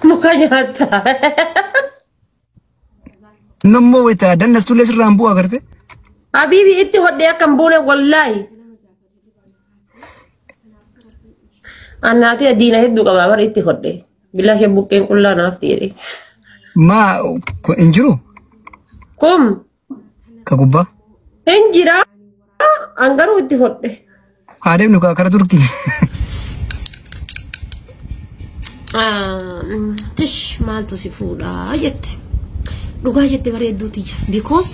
Mukanya نمو ويتا دنس تولي سرامبو أغرتي حبيبي انت هدي كمبولة والله أنا أتي الدين هدو كبابر انت هدي بالله شبوكين كلنا نفتيري ما انجرو كم كقبة انجرا أنغرو انت هدي هذا منو كأكرا تركي تش مالتو سيفودا يت dhugaa jette bareedduuti because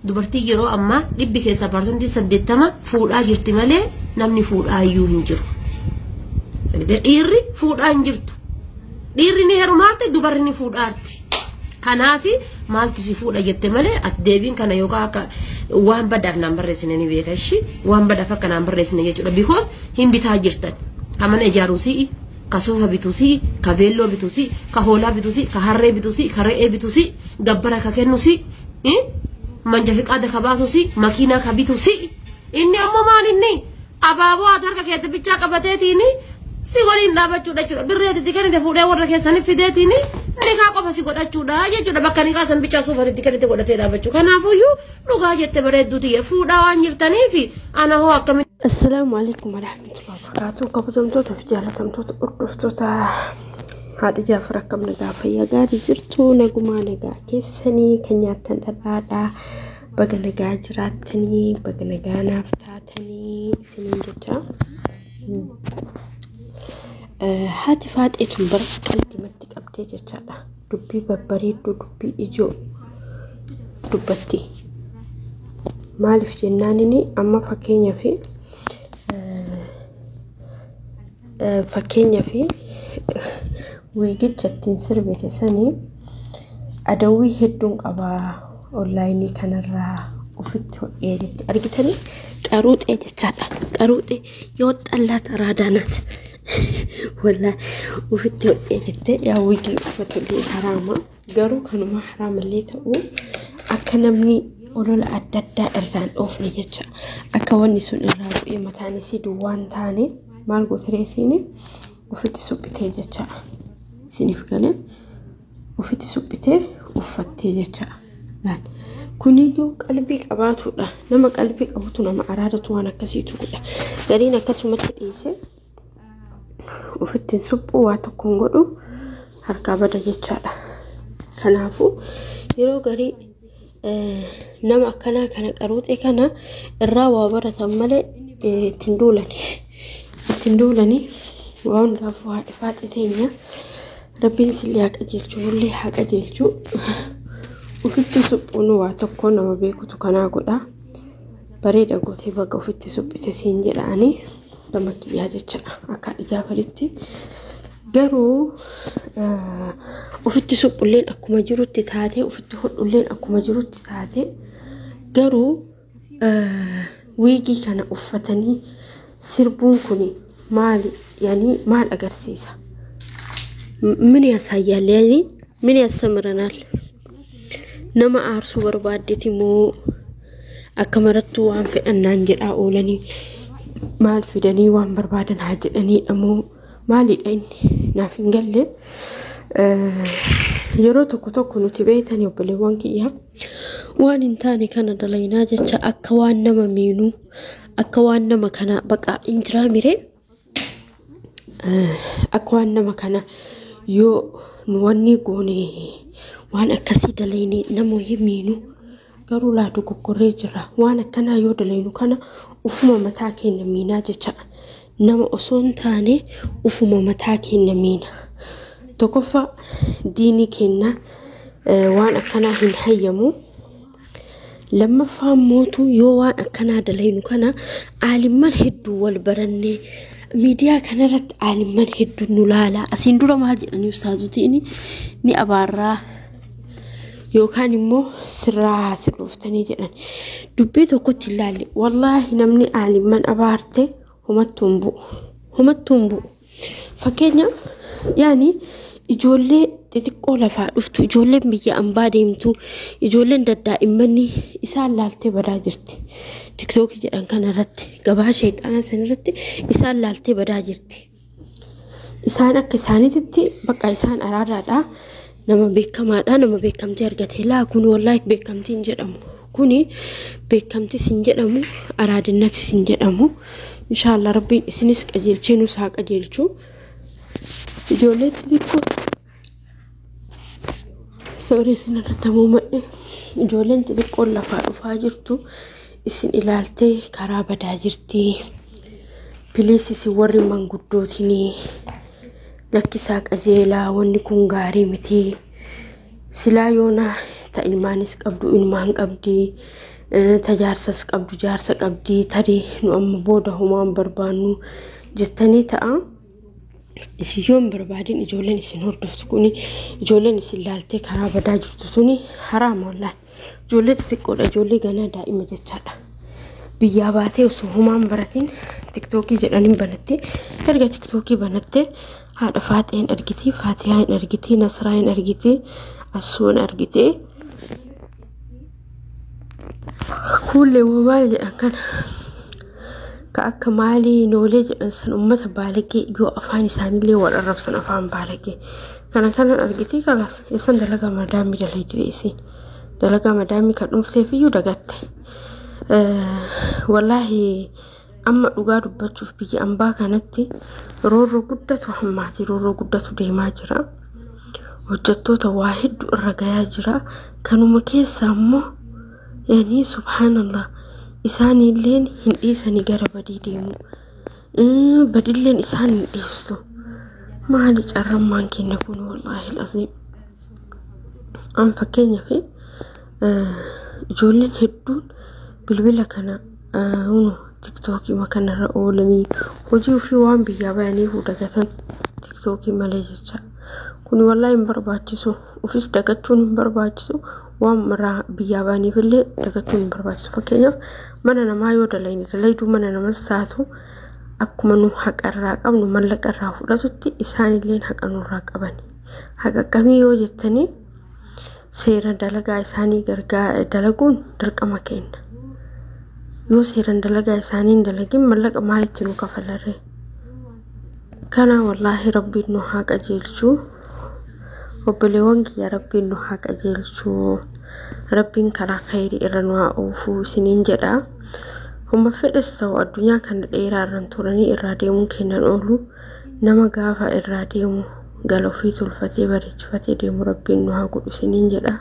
dubartii yeroo amma dhibbi keessa % 80 fuudhaa jirti malee namni fuudhaa iyyuu hin jiru. Dhiirri fuudhaa hin jirtu. Dhiirri ni heerumaatti dubarri ni fuudhaarti. Kanaafi maaltu si fuudha jette malee ati deebiin kana yookaan akka waan badaaf naan barreessine ni beeka ishi waan badaaf akka naan barreessine jechuudha because hin bitaa jirtan. Kamana ijaaruusii kasufa bitusi ka vello bitusi ka hola bitusi ka harre bitusi ka re'e bitusi gabbara ka kennusi manja fiqaada ka baasusi makina ka bitusi inni ammoo maal inni abaaboo harka keessa bichaa qabateetini si waliin dhaabachuudha jechuudha birreetitti kennite fuudhee warra keessanii fideetini ni kaa qofa si godhachuudha jechuudha bakka ni kaasan bichaa suufatitti kennite godhatee dhaabachuu kanaafuyyuu dhugaa jette bareedduuti fuudhaa waan jirtaniifi ana hoo akkamitti. السلام عليكم ورحمة الله وبركاته. قبضتم تفجير تمتوت أردفتوتا هذا جافر كم نجا فيا قاري زرتو نجوما نجا كيسني كنياتن الأدا بقى نجا جراتني بقى نجا نفتاتني سنين جتا هاتي فات إتم برف قلبي متك أبدي جتا دبي ببريد دبي إجو دبتي مالف جنانيني أما فكينيا في fakkeenya fi wiigichatti sirbite sanii adawwii hedduun qabaa onlaayinii kanarraa ofitti hodheetti argitanii qaruuxee jechaadha qaruuxee yoo xallaat araadaanaat wallaahi ofitti hodheetti yaa wiigii uffatullee haraama garuu kanuma haraamallee ta'uu akka namni olola adda addaa irraan dhoofne jecha akka wanni sun irraa bu'ee mataanisii duwwaan taane maal gootareesiini uffiti suphitee jecha isiniif galee uffiti suphitee uffattee jecha laal kuniyyuu qalbii qabaatudha nama qalbii qabutu nama araadatu waan akkasiitu godha gariin akkasumatti dhiise uffittiin suphuu waa tokkoon godhu harkaa bada jechaadha kanaafuu yeroo garii nama akkanaa kana qaruuxee kana irraa waa baratan malee ittiin duulanii waan gaafu haadha faaxeteenya rabbiin sillee haqa jechuullee haqa jechuu ufitti suphuun waa tokko nama beekutu kanaa godha bareeda gootee bakka ufitti suphite siin jedhaanii nama kiyyaa jechaadha akka ijaafalitti garuu ufitti suphulleen akkuma jirutti taatee ufitti hodhulleen akkuma jirutti taatee garuu wiigii kana uffatanii sirbuun kuni maali yani maal agarsiisa min yasaayyaal yani min yasamranaal nama aarsu barbaadeti moo akka marattu waan fedhannaan jedhaa oolanii maal fidanii waan barbaadan haa jedhanii dhamoo maalidha inni naaf hin galle yeroo tokko nuti beeytan obboleewwan kiyyaa waan hin taane kana dalaynaa jecha akka waan nama miinuu akka waan nama kana baqa injiraa miree akka waan nama kana yoo nu wanni goone waan akkasii dalaynee nama himiinu garuu laatu kokkorree jira waan akkanaa yoo dalaynu kana ufuma mataa keenya miinaa jecha nama osoo hin taane ufuma mataa keenya miina tokkoffaa diinii keenya waan akkanaa hin hayyamu lammaffaa mootu yoo waan akkanaa dalaynu kana aalimman hedduu wal barannee miidiyaa kanarratti aalimman hedduu nu laalaa asiin dura maal jedhanii ustaazotiin ni abaarraa yookaan immoo sirraa sirrooftanii jedhan dubbii tokkotti ilaalle wallaahi namni aalimman abaarte homattuun bu'u fakkeenyaaf yaani ijoollee xixiqqoo lafaa dhuftu ijoolleen biyya ambaa deemtu ijoolleen daddaa'immanni isaan laaltee badaa jirti tiktook jedhan kanarratti gabaa sheexaana sanarratti isaan laaltee badaa jirti isaan akka isaaniitti bakka isaan araadaadha nama beekamaadha nama beekamtii argatee laa kun wallahi beekamtii hin jedhamu kuni beekamtii sin jedhamu araadinnati sin jedhamu inshallah rabbiin isinis qajeelchee nu saa qajeelchu ijoollee xixiqqoo sorry sinarratamu madde ijoolleen xixiqqoo lafaa dhufaa jirtu isin ilaaltee karaa badaa jirti Please si warri manguddootinii lakkisaa qajeelaa wanni kun gaarii miti silaa yoona ta ilmaanis qabdu ilmaan qabdi tajaarsas qabdu jaarsa qabdi tarii nu amma booda homaan barbaannu jettanii ta'a isiyoon barbaadin ijoolleen isin hordoftu kuni ijoolleen isin laaltee karaa badaa jirtu suni haraam wallahi ijoollee xixiqqoodha ijoollee ganaa daa'ima jechaadha biyyaa baatee osoo homaan baratiin TikTokii jedhaniin banatte erga TikTokii banatte haadha Faaxeen argitee Faatihaan argitee Nasraan argitee Asuun argitee kulle waal jedhan kana ka akka maali noolee jedhan san ummata baalagee yoo afaan isaaniillee wal arrabsan afaan baalagee kana argitee kalas isan dalaga madaami dalaydii dalaga madaami kan dhufteef iyyuu dagatte wallahi amma dhugaa dubbachuuf biyya ambaa kanatti roorroo guddatu hammaati roorroo guddatu deemaa jira hojjettoota waa hedduu irra gayaa jira kanuma keessa ammoo yani subhanallah isaanilleen hin dhiisanii gara badii deemu badilleen isaan hin dhiistu maali carrammaan keenya kun wallahi alazim am fakkeenya fi ijoolleen hedduun bilbila kana TikTokii makanarra oolanii hojii fi waan biyyaa bayanii hudagatan TikTokii malee jecha kun wallahi hin barbaachisu ofis dagachuun hin barbaachisu waan maraa biyyaa bayaniifillee dagachuun hin barbaachisu fakkeenyaaf mana namaa yoo dalayduu mana namas taatu akkuma nu haqarraa qabnu mallaqarraa fudhatutti isaanilleen haqa nurraa qaban haqa kamii yoo jettanii seera dalagaa isaanii dalaguun dirqama kenna yoo seeran dalagaa isaaniin dalagin mallaqa maalitti nu kafalarre kana wallahi rabbiin nu haa qajeelchu obboleewwan kiyya rabbiin nu haa qajeelchu rabbiin karaa khayrii irra nu haa oofuu isiniin jedha humma fedhes ta'u addunyaa kana dheeraa irraan turanii irraa deemuun kennan oolu nama gaafa irraa deemu gala ofii tulfatee bareechifatee deemu rabbiin nu haa godhu isiniin jedha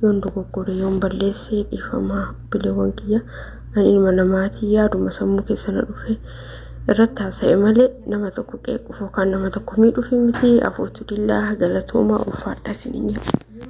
yoon dogoggore yoon balleessee dhiifamaa obboleewwan kiyya ani ilma namaati yaaduma sammuu keessa na dhufe irratti haasa'e malee nama tokko qeequuf yookaan nama tokko miidhuuf miti afuutu dillaa galatooma ulfaadha isiniin jedha